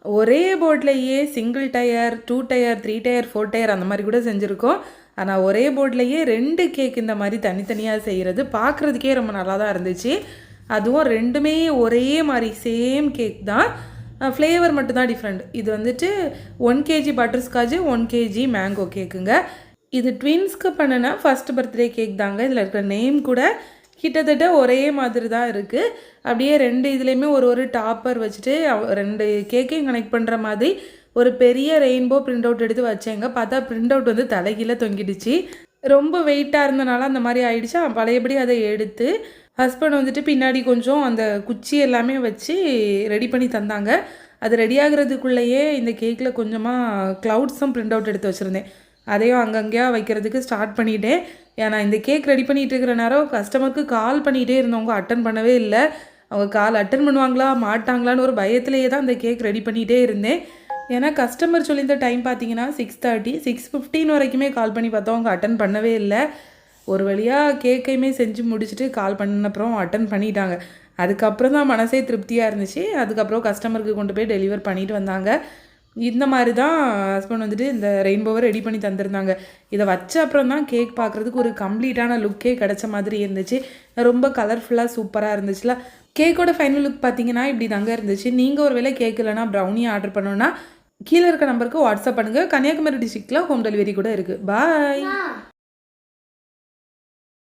ஒரே போர்ட்லேயே single tier 2 tier 3 tier 4 tier அந்த மாதிரி கூட செஞ்சுருக்கோம். ஆனால் ஒரே போர்ட்லேயே 2 கேக் இந்த மாதிரி தனித்தனியாக செய்கிறது பார்க்குறதுக்கே ரொம்ப நல்லா தான் இருந்துச்சு. அதுவும் ரெண்டுமே ஒரே மாதிரி சேம் கேக் தான், ஃப்ளேவர் மட்டும்தான் டிஃப்ரெண்ட். இது வந்துட்டு 1 kg பட்டர்ஸ்காட்சு 1 kg மேங்கோ கேக்குங்க. இது ட்வின்ஸ்க்கு பண்ணின ஃபஸ்ட் பர்த்டே கேக் தாங்க. இதில் இருக்கிற நேம் கூட கிட்டத்தட்ட ஒரே மாதிரி தான் இருக்குது. அப்படியே 2 இதுலேயுமே ஒரு டாப்பர் வச்சுட்டு 2 கேக்கையும் கனெக்ட் பண்ணுற மாதிரி ஒரு பெரிய ரெயின்போ பிரிண்ட் அவுட் எடுத்து வச்சேங்க. பார்த்தா பிரிண்ட் அவுட் வந்து தலைகீழ தொங்கிடுச்சு. ரொம்ப வெயிட்டாக இருந்தனால அந்த மாதிரி ஆயிடுச்சு. பழையபடி அதை எடுத்து ஹஸ்பண்ட் வந்துட்டு பின்னாடி கொஞ்சம் அந்த குச்சி எல்லாமே வச்சு ரெடி பண்ணி தந்தாங்க. அது ரெடி ஆகிறதுக்குள்ளேயே இந்த கேக்கில் கொஞ்சமாக க்ளவுட்ஸும் பிரிண்ட் அவுட் எடுத்து வச்சுருந்தேன். அதையும் அங்கங்கேயா வைக்கிறதுக்கு ஸ்டார்ட் பண்ணிட்டேன். ஏன்னா இந்த கேக் ரெடி பண்ணிகிட்டு இருக்கிற நேரம் கஸ்டமருக்கு கால் பண்ணிகிட்டே இருந்தவங்க அட்டன் பண்ணவே இல்லை. அவங்க கால் அட்டன் பண்ணுவாங்களா மாட்டாங்களான்னு ஒரு பயத்திலேயே தான் இந்த கேக் ரெடி பண்ணிகிட்டே இருந்தேன். ஏன்னா கஸ்டமர் சொல்லியிருந்த டைம் பார்த்தீங்கன்னா 6:30 6:15 வரைக்குமே கால் பண்ணி பார்த்தோம், அவங்க அட்டன் பண்ணவே இல்லை. ஒரு வழியாக கேக்கையுமே செஞ்சு முடிச்சுட்டு கால் பண்ணப்புறம் அட்டன் பண்ணிட்டாங்க. அதுக்கப்புறம் தான் மனசே திருப்தியாக இருந்துச்சு. அதுக்கப்புறம் கஸ்டமருக்கு கொண்டு போய் டெலிவர் பண்ணிட்டு வந்தாங்க. இந்த மாதிரி தான் ஹஸ்பண்ட் வந்துட்டு இந்த ரெயின்போவை ரெடி பண்ணி தந்திருந்தாங்க. இதை வச்ச அப்புறம் தான் கேக் பார்க்குறதுக்கு ஒரு கம்ப்ளீட்டான லுக்கே கிடச்ச மாதிரி இருந்துச்சு. ரொம்ப கலர்ஃபுல்லாக சூப்பராக இருந்துச்சுல. கேக்கோட ஃபைனல் லுக் பார்த்தீங்கன்னா இப்படி தாங்க இருந்துச்சு. நீங்கள் ஒரு வேளை கேக் இல்லைனா ப்ரௌனி ஆர்டர் பண்ணோன்னா கீழே இருக்க நம்பருக்கு வாட்ஸ்அப் பண்ணுங்கள். கன்னியாகுமரி டிஸ்ட்ரிக்டில் ஹோம் டெலிவரி கூட இருக்குது. பாய்.